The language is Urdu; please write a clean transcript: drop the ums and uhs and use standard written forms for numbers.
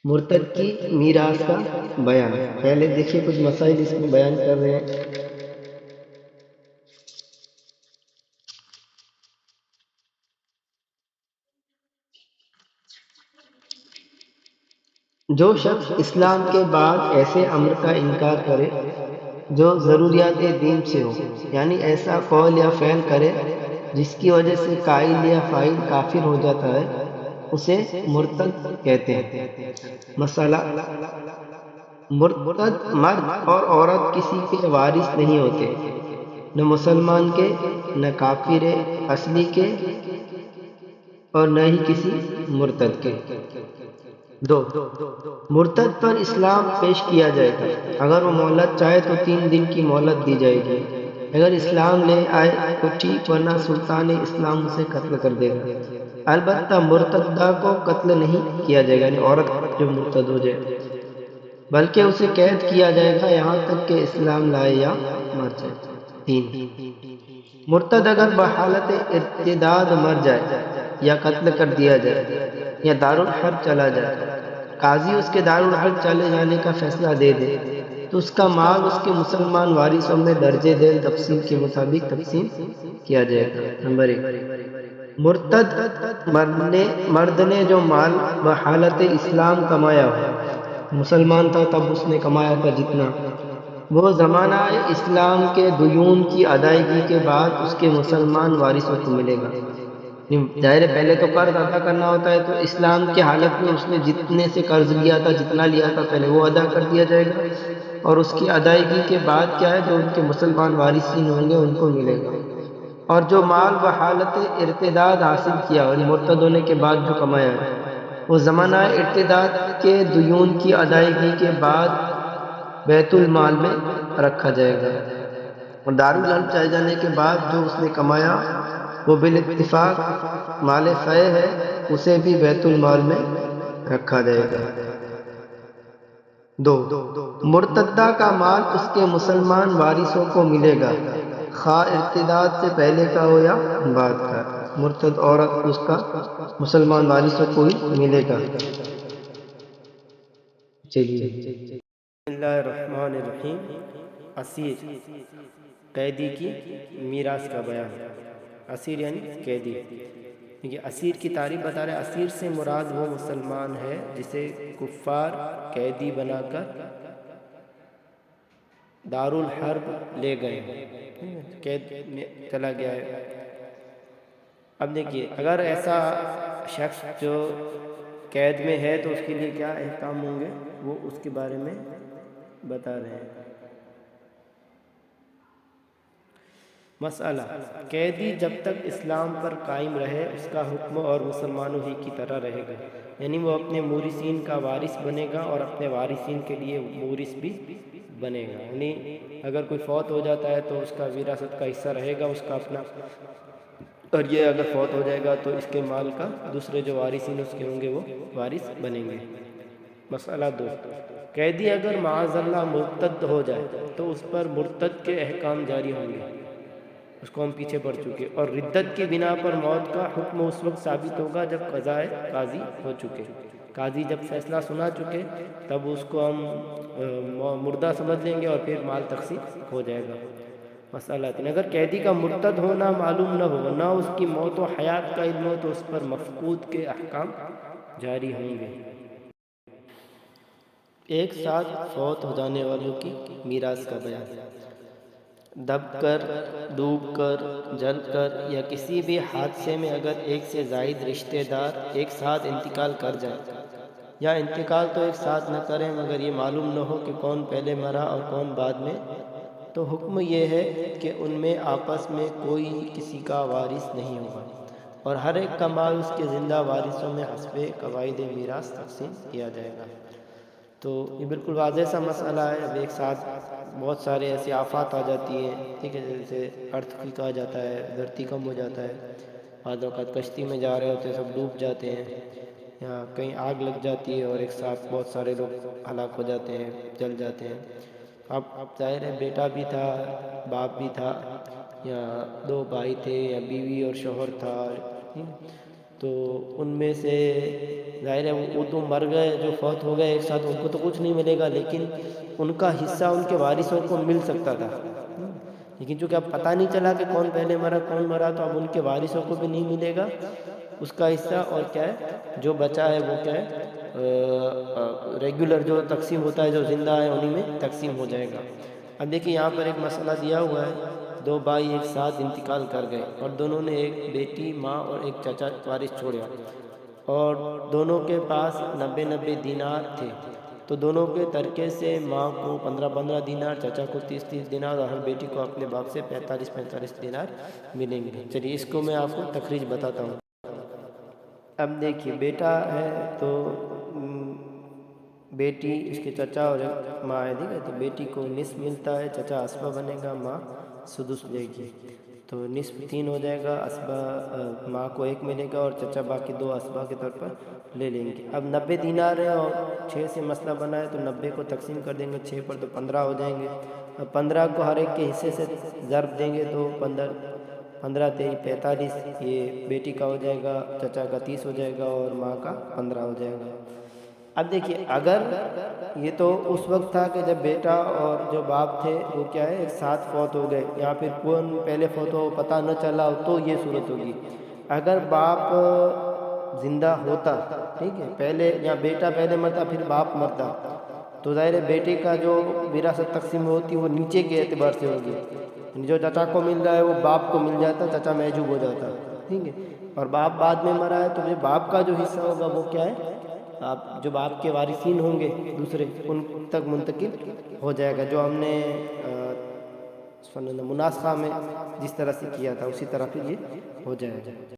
مرتد کی میراث کا بیان۔ پہلے دیکھیے کچھ مسائل اس میں بیان کر رہے ہیں۔ جو شخص اسلام کے بعد ایسے امر کا انکار کرے جو ضروریات دین سے ہو، یعنی ایسا قول یا فعل کرے جس کی وجہ سے قائل یا فاعل کافر ہو جاتا ہے، اسے مرتد کہتے ہیں۔ مسئلہ: مرتد مرد اور عورت کسی کے وارث نہیں ہوتے، نہ مسلمان کے، نہ کافر اصلی کے، اور نہ ہی کسی مرتد کے۔ دو، مرتد پر اسلام پیش کیا جائے گا۔ اگر وہ مہلت چاہے تو 3 دن کی مہلت دی جائے گی۔ اگر اسلام لے آئے تو ٹھیک، ورنہ سلطان اسلام اسے قتل کر دے گا۔ البتہ مرتدہ کو قتل نہیں کیا جائے گا، یعنی عورت جو مرتد ہو جائے، بلکہ اسے قید کیا جائے گا یہاں تک کہ اسلام لائے یا مر جائے۔ 3، مرتد اگر بحالت ارتداد مر جائے یا قتل کر دیا جائے یا دارالحرب چلا جائے، قاضی اس کے دارالحرب چلے جانے کا فیصلہ دے دے تو اس کا مال اس کے مسلمان وارثوں میں درجہ ذیل تقسیم کے مطابق تقسیم کیا جائے گا۔ نمبر 1، مرتد مرد نے جو مال بحالت اسلام کمایا ہو، مسلمان تھا تب اس نے کمایا تھا جتنا، وہ زمانہ اسلام کے دیون کی ادائیگی کے بعد اس کے مسلمان وارثوں کو ملے گا۔ ظاہر ہے پہلے تو قرض ادا کرنا ہوتا ہے، تو اسلام کے حالت میں اس نے جتنے سے قرض لیا تھا، جتنا لیا تھا پہلے وہ ادا کر دیا جائے گا، اور اس کی ادائیگی کے بعد کیا ہے، جو ان کے مسلمان وارثین ہوں گے ان کو ملے گا۔ اور جو مال بحالت ارتداد حاصل کیا اور مرتد ہونے کے بعد جو کمایا ہے، وہ زمانہ ارتداد کے دیون کی ادائیگی کے بعد بیت المال میں رکھا جائے گا، اور دارالحرب چلے جانے کے بعد جو اس نے کمایا وہ بالاتفاق مال فے ہے، اسے بھی بیت المال میں رکھا جائے گا۔ 2، مرتدہ کا مال اس کے مسلمان وارثوں کو ملے گا، خواہ ارتداد سے پہلے کا ہو یا بعد کا۔ مرتد عورت اس کا مسلمان وارثوں کو ہی ملے گا۔ چلیے، بسم اللہ الرحمن الرحیم۔ اسیر، قیدی کی میراث کا بیان۔ اسیر یعنی قیدی۔ یہ اسیر کی تعریف بتا رہے ہیں۔ اسیر سے مراد وہ مسلمان ہے جسے کفار قیدی بنا کر دارالحرب لے گئے، قید میں چلا گیا ہے۔ اب دیکھیے، اگر ایسا شخص جو قید میں ہے تو اس کے لیے کیا احکام ہوں گے، وہ اس کے بارے میں بتا رہے ہیں۔ مسئلہ: قیدی جب تک اسلام پر قائم رہے اس کا حکم اور مسلمانوں ہی کی طرح رہے گا، یعنی وہ اپنے مورثین کا وارث بنے گا اور اپنے وارثین کے لیے مورث بھی بنے گا، یعنی اگر کوئی فوت ہو جاتا ہے تو اس کا وراثت کا حصہ رہے گا اس کا اپنا، اور یہ اگر فوت ہو جائے گا تو اس کے مال کا دوسرے جو وارثین اس کے ہوں گے وہ وارث بنیں گے۔ مسئلہ 2، قیدی اگر معاذ اللہ مرتد ہو جائے تو اس پر مرتد کے احکام جاری ہوں گے، اس کو ہم پیچھے پڑ چکے، اور ردت کی بنا پر موت کا حکم اس وقت ثابت ہوگا جب قضائے قاضی ہو چکے، قاضی جب فیصلہ سنا چکے تب اس کو ہم مردہ سمجھ لیں گے اور پھر مال تقسیم ہو جائے گا۔ مسئلہ 3، اگر قیدی کا مرتد ہونا معلوم نہ ہو، نہ اس کی موت و حیات کا علم ہو، تو اس پر مفقود کے احکام جاری ہوں گے۔ ایک ساتھ فوت ہو جانے والوں کی میراث کا بیان۔ دب کر، ڈوب کر، جل کر یا کسی بھی حادثے میں اگر ایک سے زائد رشتہ دار ایک ساتھ انتقال کر جائیں، یا انتقال تو ایک ساتھ نہ کریں مگر یہ معلوم نہ ہو کہ کون پہلے مرا اور کون بعد میں، تو حکم یہ ہے کہ ان میں آپس میں کوئی کسی کا وارث نہیں ہوگا، اور ہر ایک کا مال اس کے زندہ وارثوں میں حسب قواعد میراث تقسیم کیا جائے گا۔ تو یہ بالکل واضح سا مسئلہ ہے۔ اب ایک ساتھ بہت سارے ایسی آفات آ جاتی ہیں، ٹھیک ہے، جیسے ارتھ آ جاتا ہے، دھرتی کم ہو جاتا ہے، بعض اوقات کشتی میں جا رہے ہوتے ہیں سب ڈوب جاتے ہیں، یا کہیں آگ لگ جاتی ہے اور ایک ساتھ بہت سارے لوگ ہلاک ہو جاتے ہیں، جل جاتے ہیں۔ اب ظاہر ہے بیٹا بھی تھا، باپ بھی تھا، یا 2 بھائی تھے، یا بیوی اور شوہر تھا، تو ان میں سے ظاہر ہے وہ تو مر گئے، جو فوت ہو گئے ایک ساتھ، ان کو تو کچھ نہیں ملے گا، لیکن ان کا حصہ ان کے وارثوں کو مل سکتا تھا، لیکن چونکہ اب پتہ نہیں چلا کہ کون پہلے مرا کون مرا، تو اب ان کے وارثوں کو بھی نہیں ملے گا اس کا حصہ، اور کیا ہے جو بچا ہے وہ کیا ہے ریگولر جو تقسیم ہوتا ہے، جو زندہ ہے انہی میں تقسیم ہو جائے گا۔ اب دیکھیں یہاں پر ایک مسئلہ دیا ہوا ہے، دو بھائی ایک ساتھ انتقال کر گئے اور دونوں نے ایک بیٹی، ماں اور ایک چچا وارث چھوڑا، اور دونوں کے پاس 90 دینار تھے، تو دونوں کے ترکے سے ماں کو 15 دینار، چچا کو 30 دینار، اور ہر بیٹی کو اپنے باپ سے 45 دینار ملیں گے۔ چلیے اس کو میں آپ کو تخریج بتاتا ہوں۔ اب دیکھیے بیٹا ہے تو بیٹی اس کے چچا اور ماں ہے، ٹھیک ہے، تو بیٹی کو نصف ملتا ہے، چچا اسبہ بنے گا، ماں سدس لے گی، تو نصف 3 ہو جائے گا، اسبہ ماں کو 1 ملے گا اور چچا باقی 2 اسبہ کے طور پر لے لیں گے۔ اب 90 دینار ہے اور 6 سے مسئلہ بنا ہے، تو 90 کو تقسیم کر دیں گے 6 پر، تو 15 ہو جائیں گے۔ اب 15 کو ہر ایک کے حصے سے ضرب دیں گے تو 15 تیری 45، یہ بیٹی کا ہو جائے گا، چچا کا 30 ہو جائے گا اور ماں کا 15 ہو جائے گا۔ اب دیکھیے اگر یہ تو اس وقت تھا کہ جب بیٹا اور جو باپ تھے وہ کیا ہے ایک ساتھ فوت ہو گئے، یا پھر کون پہلے فوت ہو پتہ نہ چلا تو یہ صورت ہوگی۔ اگر باپ زندہ ہوتا، ٹھیک ہے، پہلے یا بیٹا پہلے مرتا پھر باپ مرتا، تو ظاہر ہے بیٹے کا جو وراثت تقسیم ہوتی وہ نیچے کے اعتبار سے ہوگی، جو چچا کو مل رہا ہے وہ باپ کو مل جاتا، چچا محجوب ہو جاتا، ٹھیک ہے، اور باپ بعد میں مرا ہے تو پھر باپ کا جو حصہ ہوگا وہ کیا ہے آپ جو باپ کے وارثین ہوں گے دوسرے ان تک منتقل ہو جائے گا، جو ہم نے مناسخہ میں جس طرح سے کیا تھا اسی طرح پھر یہ ہو جائے گا۔